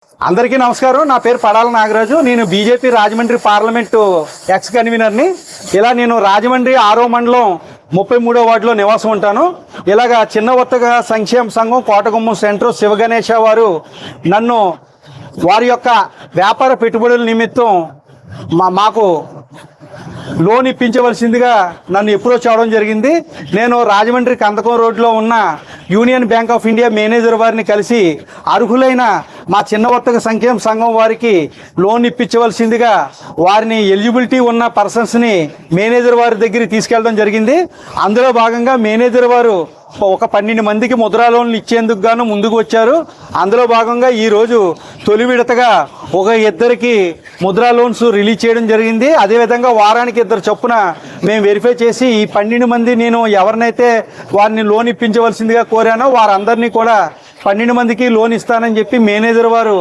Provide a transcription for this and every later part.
అందరికీ నమస్కారం. నా పేరు పడాల నాగరాజు. నేను బీజేపీ రాజమండ్రి పార్లమెంటు ఎక్స్ కన్వీనర్ని. ఇలా నేను రాజమండ్రి 6వ మండలం 33వ వార్డులో నివాసం ఉంటాను. ఇలాగా చిన్న వర్తక సంక్షేమ సంఘం కోటగుమ్మం సెంటర్ శివగణేశ వారు నన్ను వారి యొక్క వ్యాపార పెట్టుబడుల నిమిత్తం మాకు లోన్ ఇప్పించవలసిందిగా నన్ను అప్రోచ్ అవడం జరిగింది. నేను రాజమండ్రి కందకం రోడ్లో ఉన్న union bank of India manager వారిని కలిసి అర్హులైన మా చిన్న వర్తక సంక్షేమ సంఘం వారికి లోన్ ఇప్పించవలసిందిగా వారిని ఎలిజిబిలిటీ ఉన్న పర్సన్స్ని మేనేజర్ వారి దగ్గరికి తీసుకెళ్ళడం జరిగింది. అందులో భాగంగా మేనేజర్ వారు ఒక 12 మందికి ముద్రా లోన్లు ఇచ్చేందుకు గాను ముందుకు వచ్చారు. అందులో భాగంగా ఈరోజు తొలి విడతగా ఒక 2 ముద్రా లోన్స్ రిలీజ్ చేయడం జరిగింది. అదేవిధంగా వారానికి 2 చొప్పున మేము వెరిఫై చేసి ఈ 12 మంది నేను ఎవరినైతే వారిని లోన్ ఇప్పించవలసిందిగా కోరానో వారందరినీ కూడా 12 మందికి లోన్ ఇస్తానని చెప్పి మేనేజర్ వారు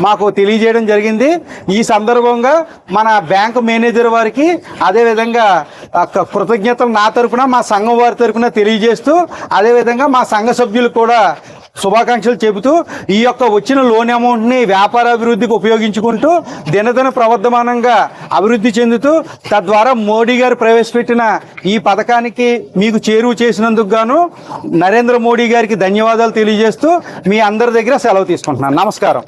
మాకు తెలియజేయడం జరిగింది. ఈ సందర్భంగా మన బ్యాంకు మేనేజర్ వారికి అదేవిధంగా కృతజ్ఞతలు నా తరఫున మా సంఘం వారి తరఫున తెలియజేస్తూ అదేవిధంగా మా సంఘ సభ్యులు కూడా శుభాకాంక్షలు చెబుతూ ఈ యొక్క వచ్చిన లోన్ అమౌంట్ని వ్యాపార అభివృద్ధికి ఉపయోగించుకుంటూ దినదిన ప్రవర్ధమానంగా అభివృద్ధి చెందుతూ తద్వారా మోడీ గారు ప్రవేశపెట్టిన ఈ పథకానికి మీకు చేరువ చేసినందుకు గాను నరేంద్ర మోడీ గారికి ధన్యవాదాలు తెలియజేస్తూ మీ అందరి దగ్గర సెలవు తీసుకుంటున్నాను. నమస్కారం.